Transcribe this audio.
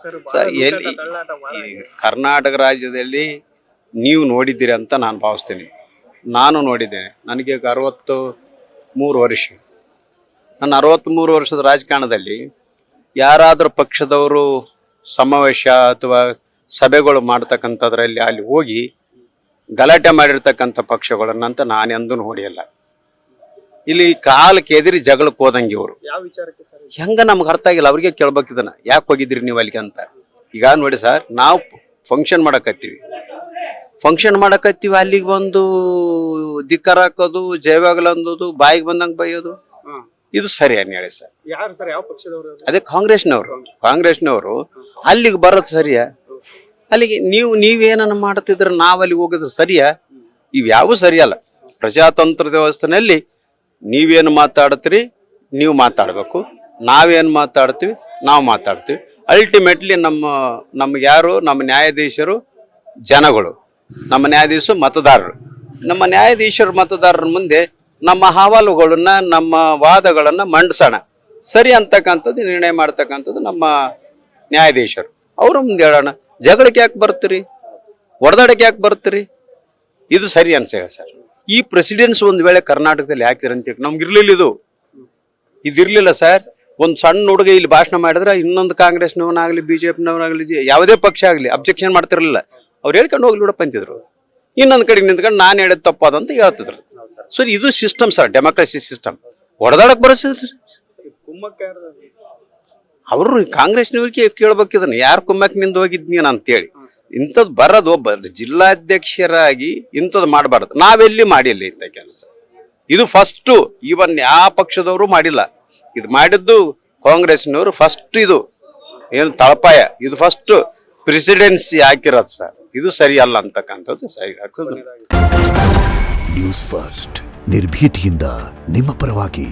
Sir ಎಲ್ಲಿ ಈ ಕರ್ನಾಟಕ ರಾಜ್ಯದಲ್ಲಿ ನೀವು ನೋಡಿದ್ದೀರಿ ಅಂತ ನಾನು ಭಾವಿಸ್ತೀನಿ. ನಾನು ನೋಡಿದ್ದೇನೆ. ನನಗೆ 63 ವರ್ಷ. ನನ್ನ 63 ವರ್ಷದ ರಾಜಕಾರಣದಲ್ಲಿ ಯಾರಾದರೂ ಪಕ್ಷದವರು ಸಮಾವೇಶ ಅಥವಾ ಸಭೆಗಳು ಮಾಡ್ತಕ್ಕಂಥದ್ರಲ್ಲಿ ಅಲ್ಲಿ ಹೋಗಿ ಗಲಾಟೆ ಮಾಡಿರ್ತಕ್ಕಂಥ ಪಕ್ಷಗಳನ್ನಂತ ನಾನೆಂದೂ ನೋಡಿಲ್ಲ. ಇಲ್ಲಿ ಕಾಲಕ್ಕೆ ಎದಿರಿ ಜಗಳಕ್ಕೆ ಹೋದಂಗೆ ಇವರು ಹೆಂಗ ನಮ್ಗೆ ಅರ್ಥ ಆಗಿಲ್ಲ. ಅವ್ರಿಗೆ ಕೇಳ್ಬೇಕಿದನ ಯಾಕೆ ಹೋಗಿದ್ರಿ ನೀವು ಅಲ್ಲಿಗೆ ಅಂತ. ಈಗ ನೋಡಿ ಸರ್, ನಾವು ಫಂಕ್ಷನ್ ಮಾಡಕತ್ತೀವಿ ಅಲ್ಲಿಗೆ ಬಂದು ದಿಕ್ಕರ್ ಹಾಕೋದು, ಜಯವಾಗಲ ಅಂದೋದು, ಬಾಯಿಗೆ ಬಂದಂಗೆ ಬೈಯೋದು, ಇದು ಸರಿ ಅನ್ ಹೇಳಿ ಸರ್. ಅದೇ ಕಾಂಗ್ರೆಸ್ನವರು ಅಲ್ಲಿಗೆ ಬರೋದು ಸರಿಯಾ? ಅಲ್ಲಿಗೆ ನೀವೇನನ್ನ ಮಾಡ್ತಿದ್ರೆ ನಾವ್ ಅಲ್ಲಿಗೆ ಹೋಗಿದ್ರೆ ಸರಿಯಾ? ಇವ್ಯಾವು ಸರಿಯಲ್ಲ. ಪ್ರಜಾತಂತ್ರ ವ್ಯವಸ್ಥೆನಲ್ಲಿ ನೀವೇನು ಮಾತಾಡ್ತೀರಿ ನೀವು ಮಾತಾಡ್ಬೇಕು, ನಾವೇನು ಮಾತಾಡ್ತೀವಿ ನಾವು ಮಾತಾಡ್ತೀವಿ. ಅಲ್ಟಿಮೇಟ್ಲಿ ನಮ್ಗೆ ಯಾರು? ನಮ್ಮ ನ್ಯಾಯಾಧೀಶರು ಜನಗಳು, ನಮ್ಮ ನ್ಯಾಯಾಧೀಶರು ಮತದಾರರು. ನಮ್ಮ ನ್ಯಾಯಾಧೀಶರು ಮತದಾರರ ಮುಂದೆ ನಮ್ಮ ಅಹವಾಲುಗಳನ್ನ, ನಮ್ಮ ವಾದಗಳನ್ನ ಮಂಡಿಸೋಣ. ಸರಿ ಅಂತಕ್ಕಂಥದ್ದು ನಿರ್ಣಯ ಮಾಡ್ತಕ್ಕಂಥದ್ದು ನಮ್ಮ ನ್ಯಾಯಾಧೀಶರು. ಅವ್ರ ಮುಂದೆ ಹೇಳೋಣ. ಜಗಳಕ್ಕೆ ಯಾಕೆ ಬರ್ತೀರಿ? ಹೊಡೆದಾಡಕ್ಕೆ ಯಾಕೆ ಬರ್ತೀರಿ? ಇದು ಸರಿ ಅನ್ಸಲ್ಲ ಸರ್. ಈ ಪ್ರೆಸಿಡೆನ್ಸ್ ಒಂದ್ ವೇಳೆ ಕರ್ನಾಟಕದಲ್ಲಿ ಯಾಕಿರಂತ ನಮ್ಗೆ ಇರ್ಲಿಲ್ಲ. ಇದಿರ್ಲಿಲ್ಲ ಸರ್. ಒಂದ್ ಸಣ್ಣ ಹುಡುಗ ಇಲ್ಲಿ ಭಾಷಣ ಮಾಡಿದ್ರೆ ಇನ್ನೊಂದು ಕಾಂಗ್ರೆಸ್ನವನಾಗ್ಲಿ, ಬಿಜೆಪಿನವನಾಗ್ಲಿ, ಯಾವುದೇ ಪಕ್ಷ ಆಗ್ಲಿ ಅಬ್ಜೆಕ್ಷನ್ ಮಾಡ್ತಿರ್ಲಿಲ್ಲ. ಅವ್ರು ಹೇಳ್ಕೊಂಡು ಹೋಗ್ಲಿ ಬಿಡಪ್ಪ ಅಂತಿದ್ರು. ಇನ್ನೊಂದ್ ಕಡೆ ನಿಂತ್ಕೊಂಡು ನಾನು ಹೇಳಿದ ತಪ್ಪದಂತ ಹೇಳ್ತಿದ್ರು. ಸೊ ಇದು ಸಿಸ್ಟಮ್ ಸರ್, ಡೆಮೋಕ್ರಸಿ ಸಿಸ್ಟಮ್. ಹೊಡೆದಾಡಕ್ ಬರೋದು ಅವರು ಕಾಂಗ್ರೆಸ್ನವ್ರಿಗೆ ಕೇಳ್ಬೇಕಿದನ್ನ, ಯಾರು ಕುಮ್ಮಕ್ ನಿಂದ ಹೋಗಿದ್ನೀನ ಅಂತೇಳಿ. ಇಂಥದ್ದು ಬರೋದು ಒಬ್ಬ ಜಿಲ್ಲಾಧ್ಯಕ್ಷರಾಗಿ ಇಂಥದ್ದು ಮಾಡಬಾರ್ದು. ನಾವೆಲ್ಲಿ ಮಾಡಿಲ್ಲ ಇಂಥ ಕೆಲಸ. ಇದು ಫಸ್ಟ್. ಇವನ್ ಯಾವ ಪಕ್ಷದವರು ಮಾಡಿಲ್ಲ. ಇದು ಮಾಡಿದ್ದು ಕಾಂಗ್ರೆಸ್ನವರು ಫಸ್ಟ್. ಇದು ಏನು ತಳಪಾಯ, ಇದು ಫಸ್ಟ್ ಪ್ರೆಸಿಡೆನ್ಸಿ ಹಾಕಿರೋದು ಸರ್. ಇದು ಸರಿ ಅಲ್ಲ ಅಂತಕ್ಕಂಥದ್ದು ಸರಿ ಆಗ್ತದೆ. ನ್ಯೂಸ್ ಫಸ್ಟ್, ನಿರ್ಭೀತಿಯಿಂದ ನಿಮ್ಮ ಪರವಾಗಿ.